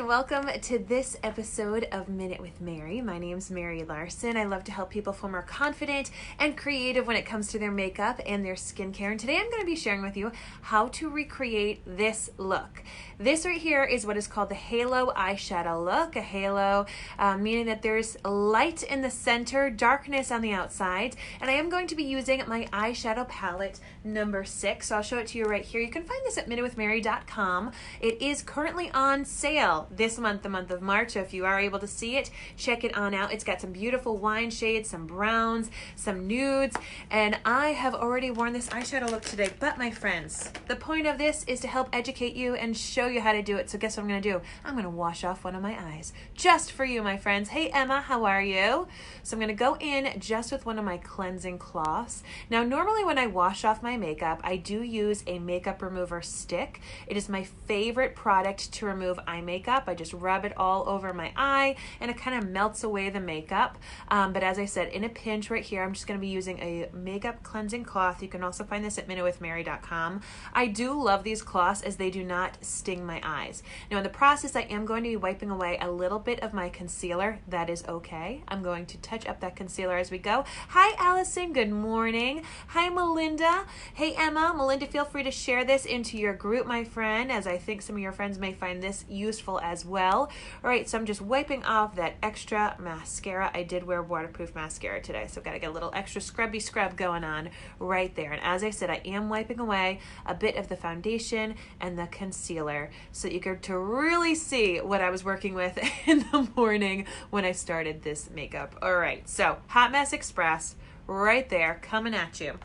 and welcome to this episode of Minute with Mary. My name's Mary Larson. I love to help people feel more confident and creative when it comes to their makeup and their skincare. And today I'm going to be sharing with you how to recreate this look. This right here is what is called the halo eyeshadow look. A halo meaning that there's light in the center, darkness on the outside. And I am going to be using my eyeshadow palette number 6. So I'll show it to you right here. You can find this at minutewithmary.com. It is currently on sale this month, the month of March. So if you are able to see it, check it on out. It's got some beautiful wine shades, some browns, some nudes, and I have already worn this eyeshadow look today. But my friends, the point of this is to help educate you and show you how to do it. So guess what I'm going to do? I'm going to wash off one of my eyes just for you, my friends. Hey Emma, how are you? So I'm going to go in just with one of my cleansing cloths. Now normally when I wash off my makeup, I do use a makeup remover stick. It is my favorite product to remove eye makeup. I just rub it all over my eye and it kind of melts away the makeup. But as I said, in a pinch right here, I'm just going to be using a makeup cleansing cloth. You can also find this at minutewithmary.com. I do love these cloths as they do not sting my eyes. Now in the process, I am going to be wiping away a little bit of my concealer. That is okay. I'm going to touch up that concealer as we go. Hi Allison, good morning. Hi Melinda. Hey Emma. Melinda, feel free to share this into your group, my friend, as I think some of your friends may find this useful as well. All right, so I'm just wiping off that extra mascara. I did wear waterproof mascara today, so I've got to get a little extra scrubby scrub going on right there. And as I said, I am wiping away a bit of the foundation and the concealer so you get to really see what I was working with in the morning when I started this makeup. All right, so Hot Mess Express right there coming at you.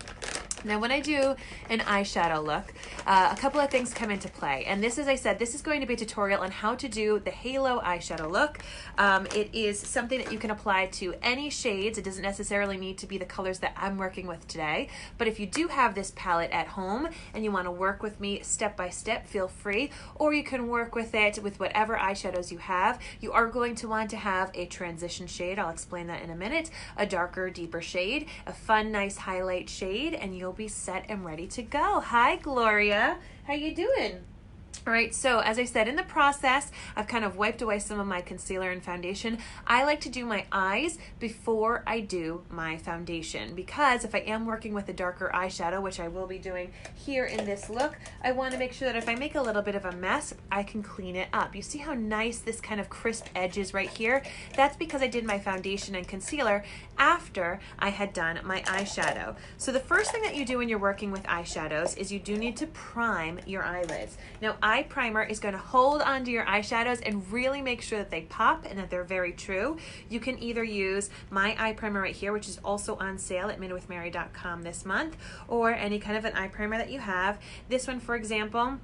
Now when I do an eyeshadow look, a couple of things come into play. And this, as I said, this is going to be a tutorial on how to do the halo eyeshadow look. It is something that you can apply to any shades. It doesn't necessarily need to be the colors that I'm working with today. But if you do have this palette at home and you want to work with me step by step, feel free. Or you can work with it with whatever eyeshadows you have. You are going to want to have a transition shade. I'll explain that in a minute. A darker, deeper shade, a fun, nice highlight shade, and you'll be set and ready to go. Hi Gloria, how you doing? All right, so as I said, in the process, I've kind of wiped away some of my concealer and foundation. I like to do my eyes before I do my foundation because if I am working with a darker eyeshadow, which I will be doing here in this look, I want to make sure that if I make a little bit of a mess, I can clean it up. You see how nice this kind of crisp edge is right here? That's because I did my foundation and concealer after I had done my eyeshadow. So the first thing that you do when you're working with eyeshadows is you do need to prime your eyelids. Now, eye primer is going to hold onto your eyeshadows and really make sure that they pop and that they're very true. You can either use my eye primer right here, which is also on sale at minutewithmary.com this month, or any kind of an eye primer that you have. This one, for example,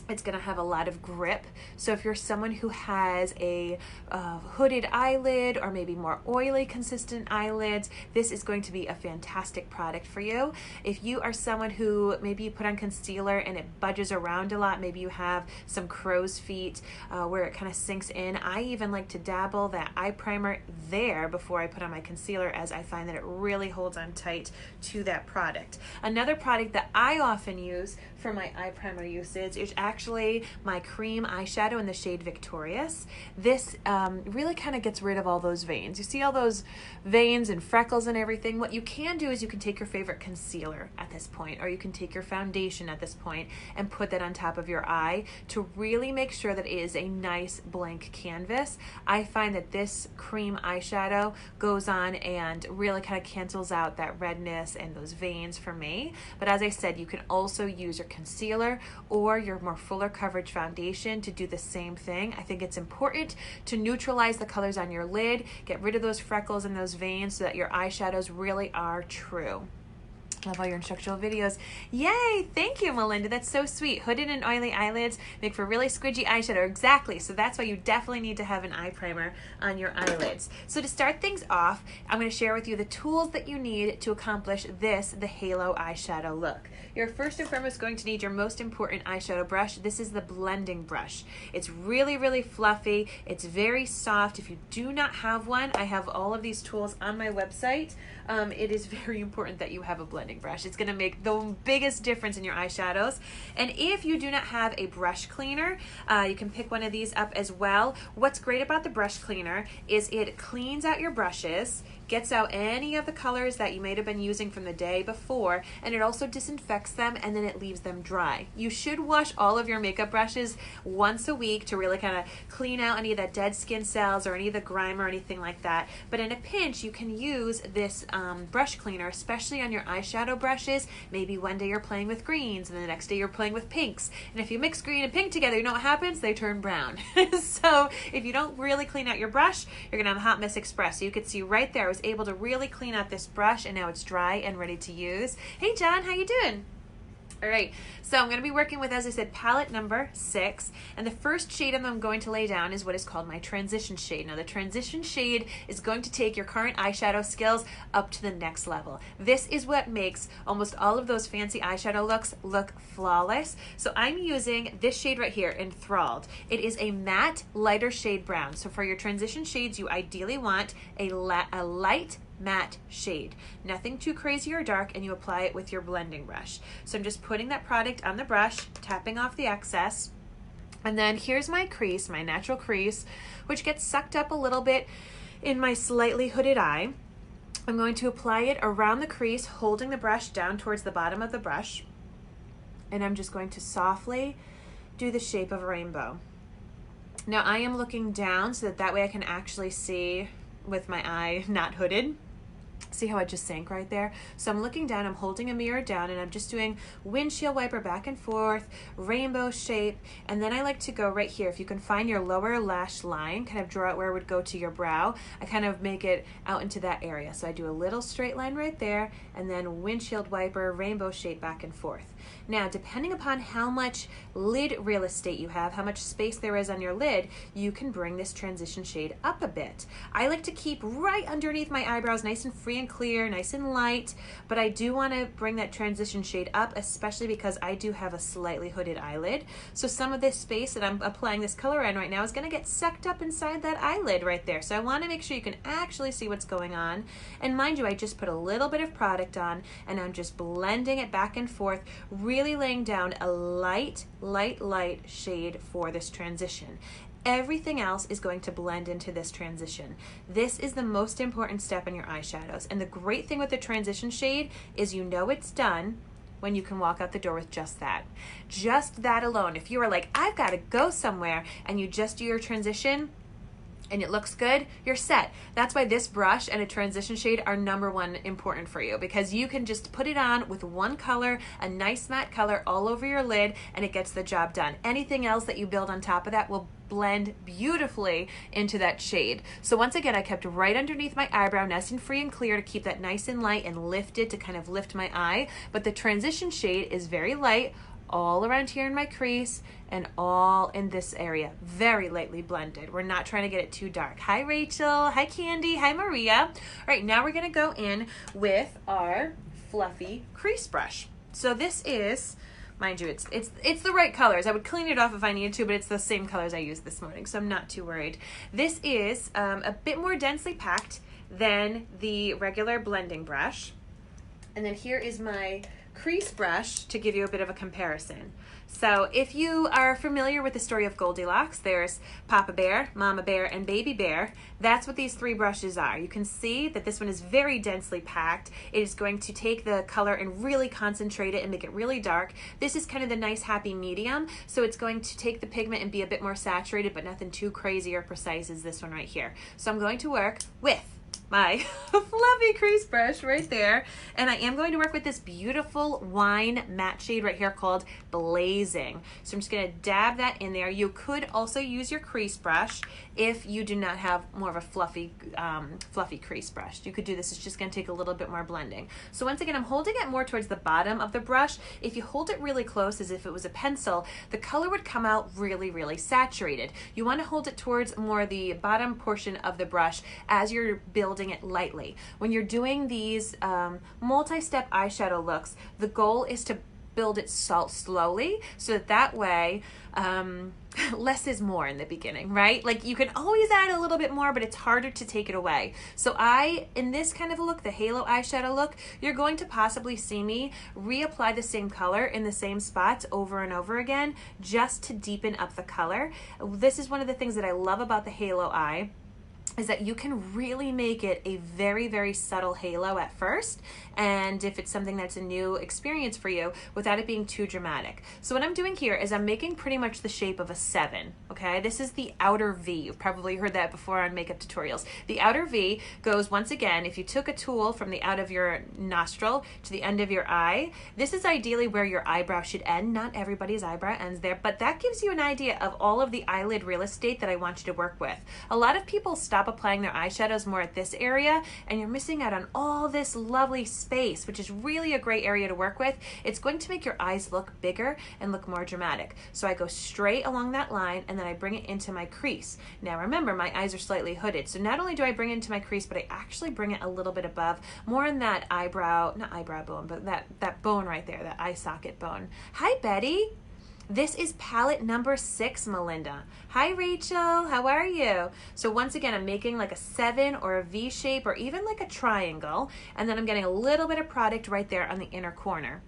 it's going to have a lot of grip. So if you're someone who has a hooded eyelid or maybe more oily consistent eyelids, this is going to be a fantastic product for you. If you are someone who maybe you put on concealer and it budges around a lot, maybe you have some crow's feet where it kind of sinks in, I even like to dabble that eye primer there before I put on my concealer, as I find that it really holds on tight to that product. Another product that I often use for my eye primer usage is actually my cream eyeshadow in the shade Victorious. This really kind of gets rid of all those veins. You see all those veins and freckles and everything? What you can do is you can take your favorite concealer at this point, or you can take your foundation at this point and put that on top of your eye to really make sure that it is a nice blank canvas. I find that this cream eyeshadow goes on and really kind of cancels out that redness and those veins for me. But as I said, you can also use your concealer or your more fuller coverage foundation to do the same thing. I think it's important to neutralize the colors on your lid, get rid of those freckles and those veins so that your eyeshadows really are true. Love all your instructional videos. Yay! Thank you, Melinda. That's so sweet. Hooded and oily eyelids make for really squidgy eyeshadow. Exactly. So that's why you definitely need to have an eye primer on your eyelids. So to start things off, I'm going to share with you the tools that you need to accomplish this, the halo eyeshadow look. You're first and foremost going to need your most important eyeshadow brush. This is the blending brush. It's really, really fluffy. It's very soft. If you do not have one, I have all of these tools on my website. It is very important that you have a blending blending brush. It's gonna make the biggest difference in your eyeshadows. And if you do not have a brush cleaner, you can pick one of these up as well. What's great about the brush cleaner is it cleans out your brushes, gets out any of the colors that you might have been using from the day before, and it also disinfects them, and then it leaves them dry. You should wash all of your makeup brushes once a week to really kind of clean out any of that dead skin cells or any of the grime or anything like that. But in a pinch, you can use this brush cleaner, especially on your eyeshadow brushes. Maybe one day you're playing with greens and the next day you're playing with pinks. And if you mix green and pink together, you know what happens? They turn brown. So if you don't really clean out your brush, you're gonna have a hot mess express. So you could see right there, I was able to really clean out this brush, and now it's dry and ready to use. Hey John, how you doing? All right, so I'm going to be working with, as I said, palette number 6, and the first shade I'm going to lay down is what is called my transition shade. Now the transition shade is going to take your current eyeshadow skills up to the next level. This is what makes almost all of those fancy eyeshadow looks look flawless. So I'm using this shade right here, Enthralled. It is a matte, lighter shade brown. So for your transition shades, you ideally want a light matte shade, nothing too crazy or dark, and you apply it with your blending brush. So I'm just putting that product on the brush, tapping off the excess, and then here's my crease, my natural crease, which gets sucked up a little bit in my slightly hooded eye. I'm going to apply it around the crease, holding the brush down towards the bottom of the brush, and I'm just going to softly do the shape of a rainbow. Now I am looking down so that way I can actually see with my eye not hooded. See how I just sank right there? So I'm looking down, I'm holding a mirror down, and I'm just doing windshield wiper back and forth, rainbow shape, and then I like to go right here. If you can find your lower lash line, kind of draw it where it would go to your brow, I kind of make it out into that area. So I do a little straight line right there, and then windshield wiper, rainbow shape back and forth. Now, depending upon how much lid real estate you have, how much space there is on your lid, you can bring this transition shade up a bit. I like to keep right underneath my eyebrows nice and free and clear, nice and light, but I do want to bring that transition shade up, especially because I do have a slightly hooded eyelid. So some of this space that I'm applying this color in right now is going to get sucked up inside that eyelid right there. So I want to make sure you can actually see what's going on. And mind you, I just put a little bit of product on, and I'm just blending it back and forth, really laying down a light shade for this transition. Everything else is going to blend into this transition. This is the most important step in your eyeshadows. And the great thing with the transition shade is you know it's done when you can walk out the door with just that. Just that alone. If you are like, I've got to go somewhere, and you just do your transition, and it looks good, you're set. That's why this brush and a transition shade are #1 important for you, because you can just put it on with one color, a nice matte color all over your lid, and it gets the job done. Anything else that you build on top of that will blend beautifully into that shade. So once again, I kept right underneath my eyebrow, nice and free and clear, to keep that nice and light and lifted to kind of lift my eye. But the transition shade is very light, all around here in my crease and all in this area, very lightly blended. We're not trying to get it too dark. Hi Rachel, hi Candy, hi Maria. All right, now we're gonna go in with our fluffy crease brush. So this is, mind you, it's the right colors. I would clean it off if I needed to, but it's the same colors I used this morning, so I'm not too worried. This is a bit more densely packed than the regular blending brush. And then here is my crease brush to give you a bit of a comparison. So if you are familiar with the story of Goldilocks, there's Papa Bear, Mama Bear, and Baby Bear. That's what these three brushes are. You can see that this one is very densely packed. It is going to take the color and really concentrate it and make it really dark. This is kind of the nice happy medium, so it's going to take the pigment and be a bit more saturated, but nothing too crazy or precise as this one right here. So I'm going to work with my fluffy crease brush right there, and I am going to work with this beautiful wine matte shade right here called Blazing. So I'm just going to dab that in there. You could also use your crease brush if you do not have more of a fluffy crease brush. You could do this. It's just going to take a little bit more blending. So once again, I'm holding it more towards the bottom of the brush. If you hold it really close as if it was a pencil, the color would come out really saturated. You want to hold it towards more the bottom portion of the brush as you're building it lightly. When you're doing these multi-step eyeshadow looks, the goal is to build it slowly, so that way, less is more in the beginning, right? Like you can always add a little bit more, but it's harder to take it away. So in this kind of a look, the halo eyeshadow look, you're going to possibly see me reapply the same color in the same spots over and over again, just to deepen up the color. This is one of the things that I love about the halo eye, is that you can really make it a very, very subtle halo at first, and if it's something that's a new experience for you, without it being too dramatic. So what I'm doing here is I'm making pretty much the shape of a 7, okay? This is the outer V. You've probably heard that before on makeup tutorials. The outer V goes, once again, if you took a tool from the out of your nostril to the end of your eye, this is ideally where your eyebrow should end. Not everybody's eyebrow ends there, but that gives you an idea of all of the eyelid real estate that I want you to work with. A lot of people stop applying their eyeshadows more at this area, and you're missing out on all this lovely space, which is really a great area to work with. It's going to make your eyes look bigger and look more dramatic. So I go straight along that line, and then I bring it into my crease. Now remember, my eyes are slightly hooded, so not only do I bring it into my crease, but I actually bring it a little bit above, more in that eyebrow, not eyebrow bone, but that bone right there, that eye socket bone. Hi, Betty. This is palette number 6, Melinda. Hi, Rachel. How are you? So once again, I'm making like a 7 or a V shape or even like a triangle, and then I'm getting a little bit of product right there on the inner corner.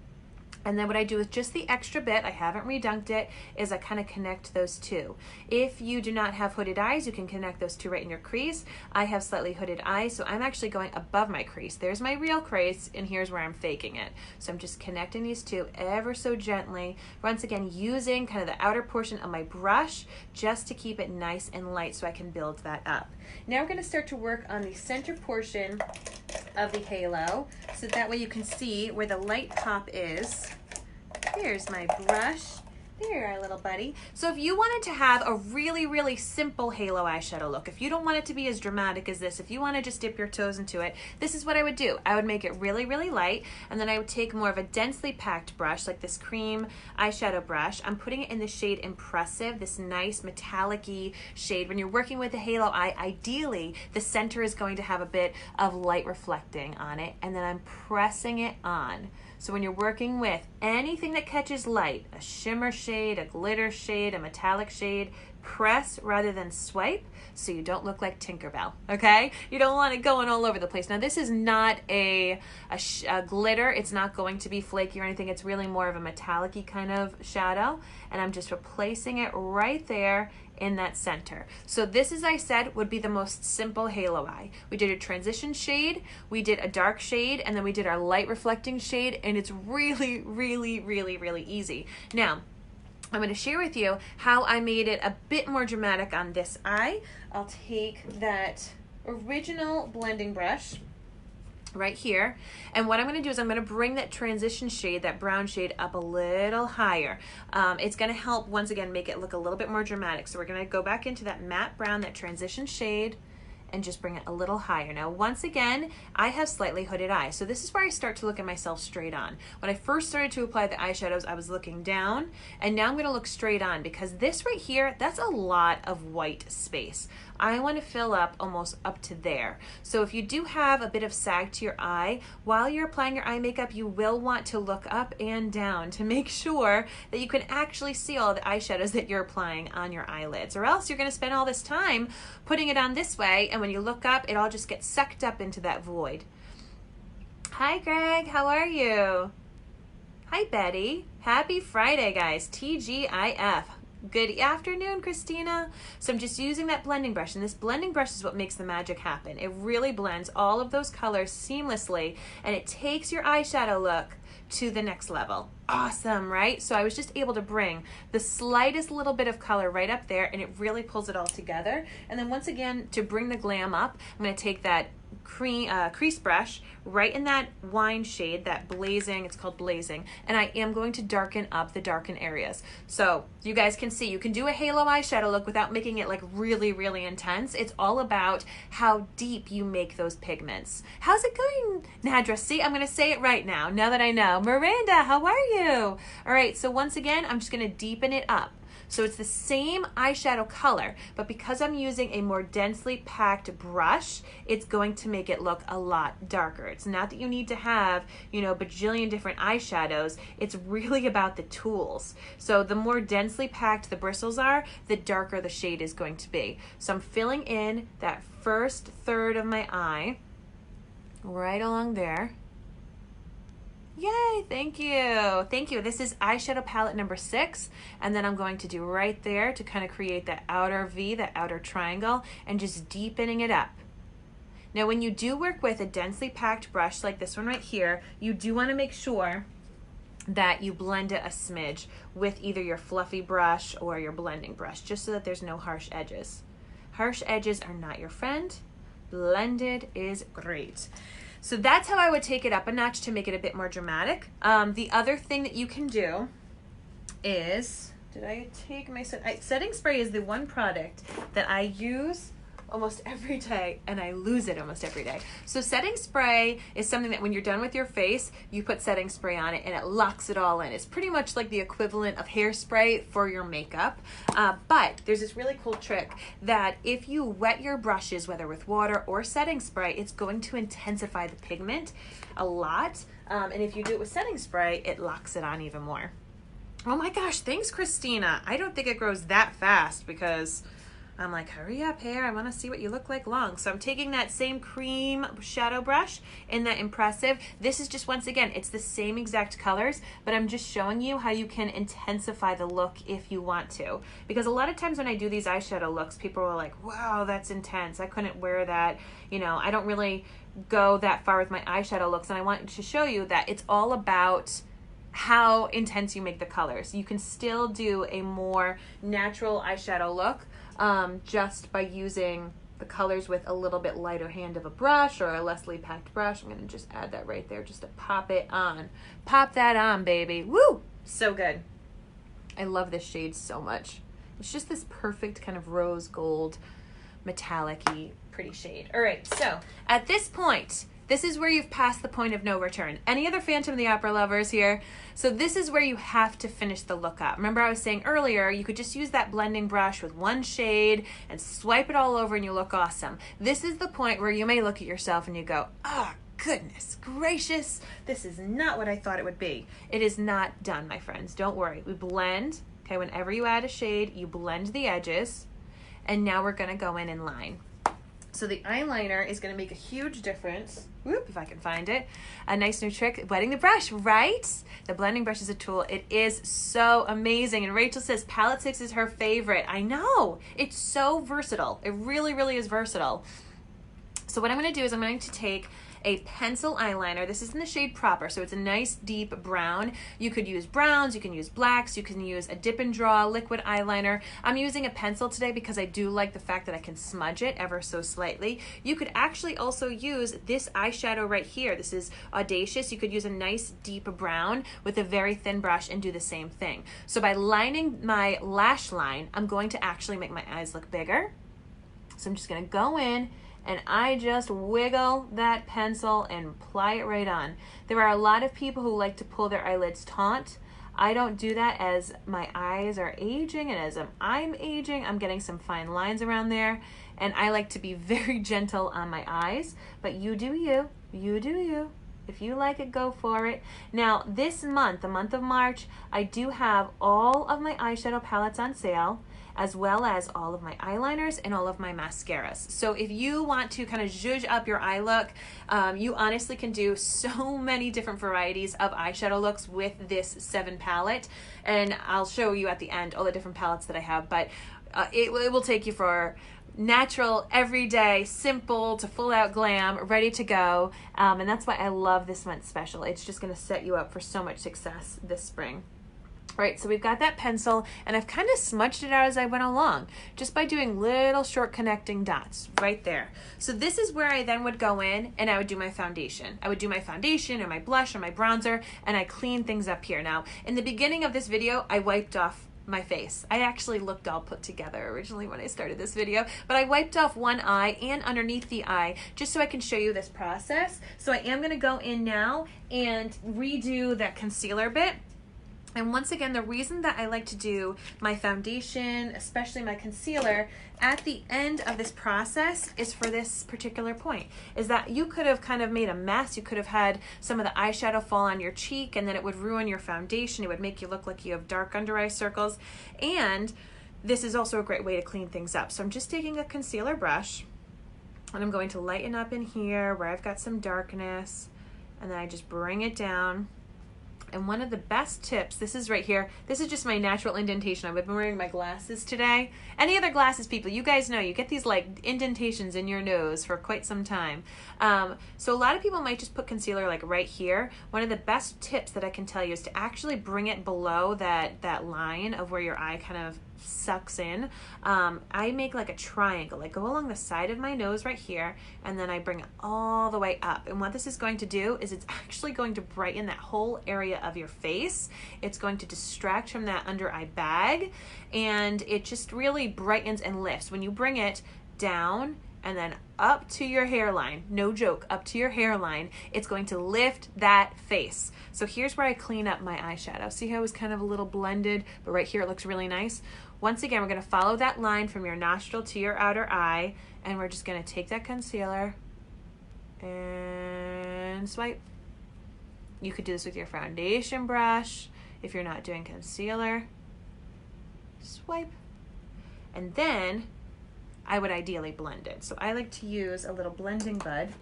And then what I do with just the extra bit, I haven't redunked it, is I kind of connect those two. If you do not have hooded eyes, you can connect those two right in your crease. I have slightly hooded eyes, so I'm actually going above my crease. There's my real crease, and here's where I'm faking it. So I'm just connecting these two ever so gently. Once again, using kind of the outer portion of my brush just to keep it nice and light so I can build that up. Now we're going to start to work on the center portion of the halo, so that way you can see where the light pop is. Here's my brush. There, our little buddy. So if you wanted to have a really, really simple halo eyeshadow look, if you don't want it to be as dramatic as this, if you want to just dip your toes into it, this is what I would do. I would make it really, really light, and then I would take more of a densely packed brush, like this cream eyeshadow brush. I'm putting it in the shade Impressive, this nice metallic-y shade. When you're working with a halo eye, ideally, the center is going to have a bit of light reflecting on it, and then I'm pressing it on. So when you're working with anything that catches light, a shimmer shade, a glitter shade, a metallic shade, press rather than swipe so you don't look like Tinkerbell, okay? You don't want it going all over the place. Now this is not a glitter. It's not going to be flaky or anything. It's really more of a metallic-y kind of shadow, and I'm just replacing it right there in that center. So this, as I said, would be the most simple halo eye. We did a transition shade, we did a dark shade, and then we did our light reflecting shade, and it's really, really, really, really easy. Now, I'm going to share with you how I made it a bit more dramatic on this eye. I'll take that original blending brush right here, and what I'm going to do is I'm going to bring that transition shade, that brown shade, up a little higher. It's going to help, once again, make it look a little bit more dramatic. So we're going to go back into that matte brown, that transition shade, and just bring it a little higher. Now, once again, I have slightly hooded eyes, so this is where I start to look at myself straight on. When I first started to apply the eyeshadows, I was looking down, and now I'm going to look straight on, because this right here, that's a lot of white space. I want to fill up almost up to there. So if you do have a bit of sag to your eye, while you're applying your eye makeup, you will want to look up and down to make sure that you can actually see all the eyeshadows that you're applying on your eyelids, or else you're going to spend all this time putting it on this way, and when you look up, it all just gets sucked up into that void. Hi, Greg. How are you? Hi, Betty. Happy Friday, guys. TGIF. Good afternoon, Christina. So I'm just using that blending brush, and this blending brush is what makes the magic happen. It really blends all of those colors seamlessly, and it takes your eyeshadow look to the next level. Awesome, right? So I was just able to bring the slightest little bit of color right up there, and it really pulls it all together. And then once again, to bring the glam up, I'm going to take that crease brush right in that wine shade, that blazing, it's called blazing, and I am going to darken up the darken areas. So you guys can see, you can do a halo eyeshadow look without making it like really, really intense. It's all about how deep you make those pigments. How's it going, Nadra? See, I'm going to say it right now that I know. Miranda, how are you? All right, so once again, I'm just going to deepen it up. So it's the same eyeshadow color, but because I'm using a more densely packed brush, it's going to make it look a lot darker. It's not that you need to have, you know, bajillion different eyeshadows. It's really about the tools. So the more densely packed the bristles are, the darker the shade is going to be. So I'm filling in that first third of my eye right along there. Yay, thank you. Thank you. This is eyeshadow palette number 6, and then I'm going to do right there to kind of create that outer V, that outer triangle, and just deepening it up. Now, when you do work with a densely packed brush like this one right here, you do want to make sure that you blend it a smidge with either your fluffy brush or your blending brush, just so that there's no harsh edges. Harsh edges are not your friend. Blended is great. So that's how I would take it up a notch to make it a bit more dramatic. The other thing that you can do is, did I take my setting spray is the one product that I use almost every day, and I lose it almost every day. So setting spray is something that when you're done with your face, you put setting spray on it and it locks it all in. It's pretty much like the equivalent of hairspray for your makeup. But there's this really cool trick that if you wet your brushes, whether with water or setting spray, it's going to intensify the pigment a lot. And if you do it with setting spray, it locks it on even more. Oh my gosh, thanks, Christina. I don't think it grows that fast because I'm like, hurry up, hair. I want to see what you look like long. So I'm taking that same cream shadow brush in that Impressive. This is just, once again, it's the same exact colors, but I'm just showing you how you can intensify the look if you want to. Because a lot of times when I do these eyeshadow looks, people are like, wow, that's intense. I couldn't wear that. You know, I don't really go that far with my eyeshadow looks. And I want to show you that it's all about how intense you make the colors. You can still do a more natural eyeshadow look just by using the colors with a little bit lighter hand of a brush or a lessly packed brush. I'm going to just add that right there just to pop it on. Pop that on, baby. Woo! So good. I love this shade so much. It's just this perfect kind of rose gold, metallic-y, pretty shade. All right, so at this point, this is where you've passed the point of no return. Any other Phantom of the Opera lovers here? So this is where you have to finish the look up. Remember I was saying earlier, you could just use that blending brush with one shade and swipe it all over and you look awesome. This is the point where you may look at yourself and you go, ah, goodness gracious, this is not what I thought it would be. It is not done, my friends. Don't worry. We blend. Okay, whenever you add a shade, you blend the edges. And now we're gonna go in and line. So the eyeliner is going to make a huge difference. Whoop, if I can find it. A nice new trick, wetting the brush, right? The blending brush is a tool. It is so amazing. And Rachel says palette 6 is her favorite. I know. It's so versatile. It really, really is versatile. So what I'm going to do is I'm going to take a pencil eyeliner. This is in the shade Proper, so it's a nice deep brown. You could use browns, you can use blacks, you can use a dip and draw liquid eyeliner. I'm using a pencil today because I do like the fact that I can smudge it ever so slightly. You could actually also use this eyeshadow right here. This is Audacious. You could use a nice deep brown with a very thin brush and do the same thing. So by lining my lash line, I'm going to actually make my eyes look bigger. So I'm just going to go in and I just wiggle that pencil and apply it right on. There are a lot of people who like to pull their eyelids taut. I don't do that. As my eyes are aging and as I'm aging, I'm getting some fine lines around there, and I like to be very gentle on my eyes, but you do you. You do you. If you like it, go for it. Now, this month, the month of March, I do have all of my eyeshadow palettes on sale, as well as all of my eyeliners and all of my mascaras. So if you want to kind of zhuzh up your eye look, you honestly can do so many different varieties of eyeshadow looks with this 7 palette. And I'll show you at the end all the different palettes that I have, but it will take you for natural, everyday, simple to full out glam, ready to go. And that's why I love this month's special. It's just gonna set you up for so much success this spring. All right, so we've got that pencil, and I've kind of smudged it out as I went along, just by doing little short connecting dots right there. So this is where I then would go in and I would do my foundation. I would do my foundation or my blush or my bronzer, and I clean things up here. Now, in the beginning of this video, I wiped off my face. I actually looked all put together originally when I started this video, but I wiped off one eye and underneath the eye just so I can show you this process. So I am gonna go in now and redo that concealer bit. And once again, the reason that I like to do my foundation, especially my concealer, at the end of this process is for this particular point, is that you could have kind of made a mess. You could have had some of the eyeshadow fall on your cheek, and then it would ruin your foundation. It would make you look like you have dark under eye circles. And this is also a great way to clean things up. So I'm just taking a concealer brush, and I'm going to lighten up in here where I've got some darkness, and then I just bring it down. And one of the best tips, this is right here, this is just my natural indentation. I've been wearing my glasses today. Any other glasses people, you guys know, you get these like indentations in your nose for quite some time. So a lot of people might just put concealer like right here. One of the best tips that I can tell you is to actually bring it below that line of where your eye kind of sucks in. I make like a triangle, like go along the side of my nose right here, and then I bring it all the way up. And what this is going to do is it's actually going to brighten that whole area of your face. It's going to distract from that under eye bag, and it just really brightens and lifts. When you bring it down and then up to your hairline, no joke, up to your hairline, it's going to lift that face. So here's where I clean up my eyeshadow. See how it was kind of a little blended, but right here it looks really nice. Once again, we're gonna follow that line from your nostril to your outer eye, and we're just gonna take that concealer and swipe. You could do this with your foundation brush if you're not doing concealer. Swipe. And then I would ideally blend it. So I like to use a little blending bud.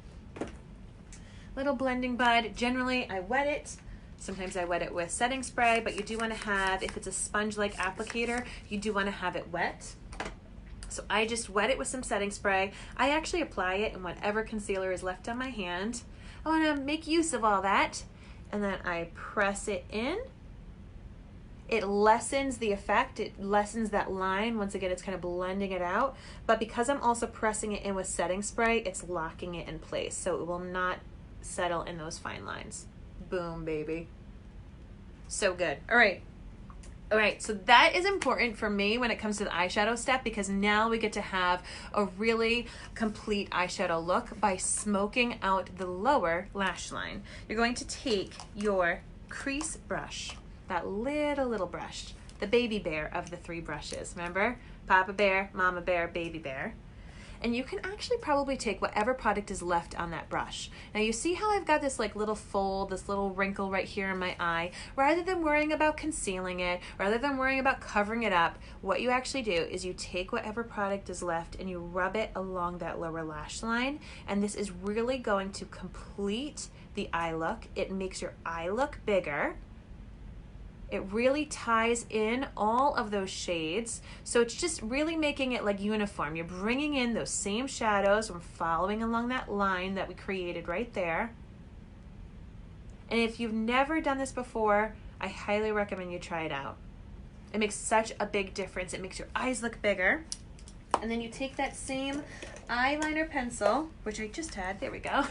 Generally I wet it. Sometimes I wet it with setting spray, but you do want to have, if it's a sponge-like applicator, you do want to have it wet. So I just wet it with some setting spray. I actually apply it in whatever concealer is left on my hand. I want to make use of all that. And then I press it in. It lessens the effect. It lessens that line. Once again, it's kind of blending it out. But because I'm also pressing it in with setting spray, it's locking it in place. So it will not settle in those fine lines. Boom, baby. So good. All right, so that is important for me when it comes to the eyeshadow step, because now we get to have a really complete eyeshadow look by smoking out the lower lash line. You're going to take your crease brush, that little brush, the baby bear of the three brushes. Remember? Papa bear, mama bear, baby bear. And you can actually probably take whatever product is left on that brush. Now you see how I've got this like little fold, this little wrinkle right here in my eye. Rather than worrying about concealing it, rather than worrying about covering it up, what you actually do is you take whatever product is left and you rub it along that lower lash line. And this is really going to complete the eye look. It makes your eye look bigger. It really ties in all of those shades. So it's just really making it like uniform. You're bringing in those same shadows. We're following along that line that we created right there. And if you've never done this before, I highly recommend you try it out. It makes such a big difference. It makes your eyes look bigger. And then you take that same eyeliner pencil, which I just had, there we go.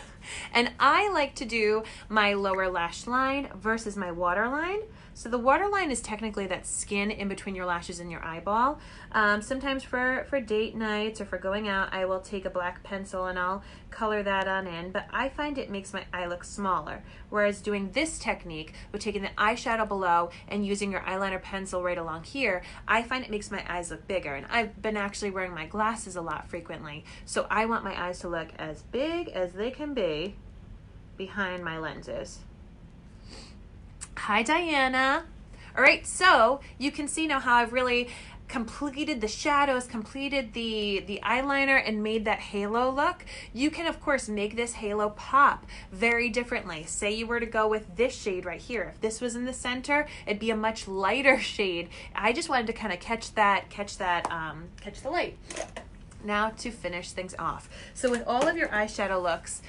And I like to do my lower lash line versus my waterline. So the waterline is technically that skin in between your lashes and your eyeball. Sometimes for date nights or for going out, I will take a black pencil and I'll color that on in, but I find it makes my eye look smaller. Whereas doing this technique with taking the eyeshadow below and using your eyeliner pencil right along here, I find it makes my eyes look bigger. And I've been actually wearing my glasses a lot frequently, so I want my eyes to look as big as they can be behind my lenses. Hi, Diana. All right, so you can see now how I've really completed the shadows, completed the eyeliner, and made that halo look. You can, of course, make this halo pop very differently. Say you were to go with this shade right here. If this was in the center, it'd be a much lighter shade. I just wanted to kind of catch the light. Now to finish things off. So with all of your eyeshadow looks,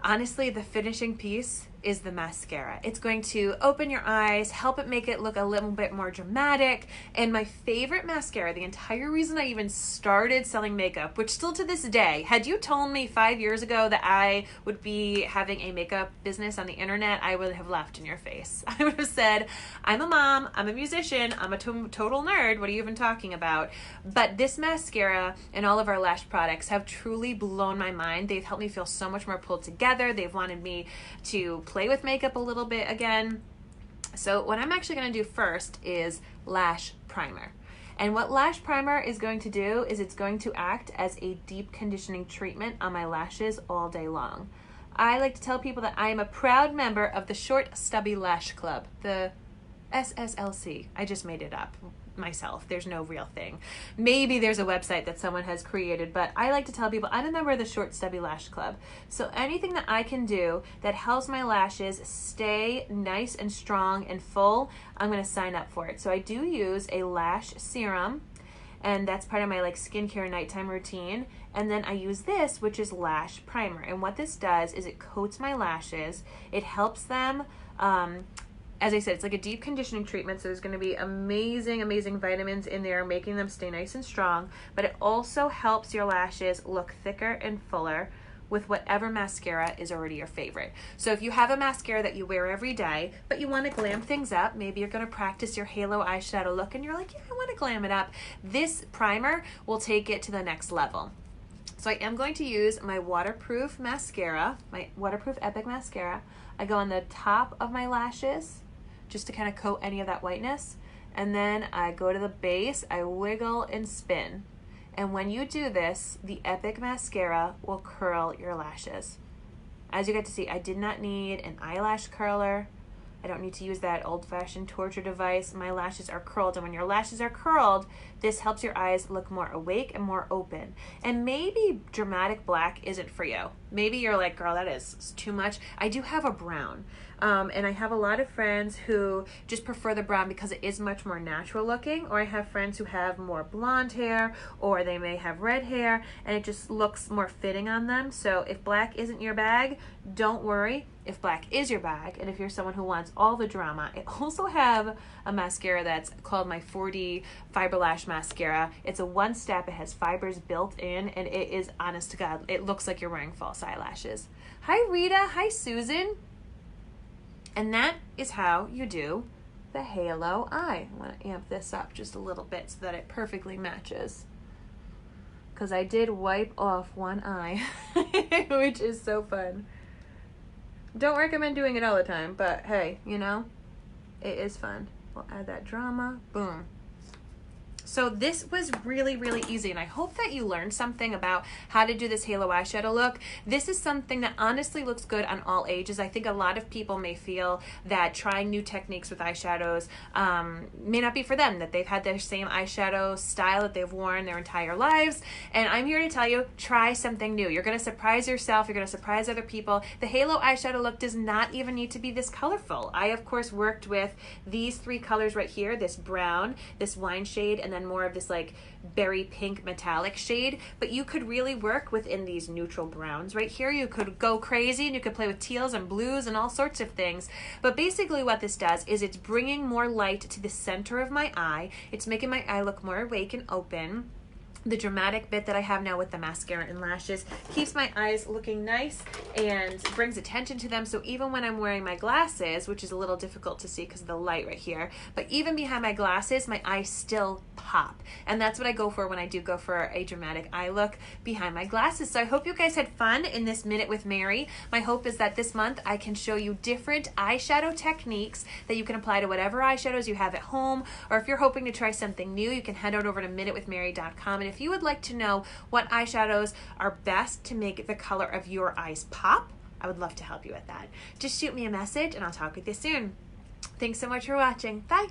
honestly, the finishing piece is the mascara. It's going to open your eyes, help it make it look a little bit more dramatic. And my favorite mascara, the entire reason I even started selling makeup, which still to this day, had you told me 5 years ago that I would be having a makeup business on the internet, I would have laughed in your face. I would have said, I'm a mom, I'm a musician, I'm a total nerd, what are you even talking about? But this mascara and all of our lash products have truly blown my mind. They've helped me feel so much more pulled together. They've wanted me to play with makeup a little bit again. So what I'm actually going to do first is lash primer. And what lash primer is going to do is it's going to act as a deep conditioning treatment on my lashes all day long. I like to tell people that I am a proud member of the Short Stubby Lash Club, the SSLC. I just made it up myself. There's no real thing. Maybe there's a website that someone has created, but I like to tell people I'm a member of the Short Stubby Lash Club. So anything that I can do that helps my lashes stay nice and strong and full, I'm going to sign up for it. So I do use a lash serum, and that's part of my like skincare nighttime routine. And then I use this, which is lash primer. And what this does is it coats my lashes. It helps them, as I said, it's like a deep conditioning treatment, so there's going to be amazing, amazing vitamins in there, making them stay nice and strong, but it also helps your lashes look thicker and fuller with whatever mascara is already your favorite. So if you have a mascara that you wear every day, but you want to glam things up, maybe you're going to practice your halo eyeshadow look, and you're like, yeah, I want to glam it up, this primer will take it to the next level. So I am going to use my waterproof mascara, my waterproof Epic mascara. I go on the top of my lashes, just to kind of coat any of that whiteness. And then I go to the base, I wiggle and spin. And when you do this, the Epic mascara will curl your lashes. As you get to see, I did not need an eyelash curler. I don't need to use that old-fashioned torture device. My lashes are curled, and when your lashes are curled, this helps your eyes look more awake and more open. And maybe dramatic black isn't for you. Maybe you're like, girl, that is too much. I do have a brown. And I have a lot of friends who just prefer the brown because it is much more natural looking, or I have friends who have more blonde hair, or they may have red hair, and it just looks more fitting on them. So if black isn't your bag, don't worry. If black is your bag, and if you're someone who wants all the drama, I also have a mascara that's called my 4D Fiber Lash Mascara. It's a one-step, it has fibers built in, and it is, honest to God, it looks like you're wearing false eyelashes. Hi Rita, hi Susan. And that is how you do the halo eye. I want to amp this up just a little bit so that it perfectly matches, because I did wipe off one eye, which is so fun. Don't recommend doing it all the time, but hey, you know, it is fun. We'll add that drama. Boom. So this was really, really easy, and I hope that you learned something about how to do this halo eyeshadow look. This is something that honestly looks good on all ages. I think a lot of people may feel that trying new techniques with eyeshadows may not be for them, that they've had their same eyeshadow style that they've worn their entire lives, and I'm here to tell you, try something new. You're going to surprise yourself. You're going to surprise other people. The halo eyeshadow look does not even need to be this colorful. I, of course, worked with these three colors right here, this brown, this wine shade, and then more of this like berry pink metallic shade, but you could really work within these neutral browns right here. You could go crazy and you could play with teals and blues and all sorts of things, but basically what this does is it's bringing more light to the center of my eye. It's making my eye look more awake and open. The dramatic bit that I have now with the mascara and lashes keeps my eyes looking nice and brings attention to them. So even when I'm wearing my glasses, which is a little difficult to see because of the light right here, but even behind my glasses, my eyes still pop. And that's what I go for when I do go for a dramatic eye look behind my glasses. So I hope you guys had fun in this Minute with Mary. My hope is that this month I can show you different eyeshadow techniques that you can apply to whatever eyeshadows you have at home, or if you're hoping to try something new, you can head on over to minutewithmary.com. And if you would like to know what eyeshadows are best to make the color of your eyes pop, I would love to help you with that. Just shoot me a message and I'll talk with you soon. Thanks so much for watching. Bye.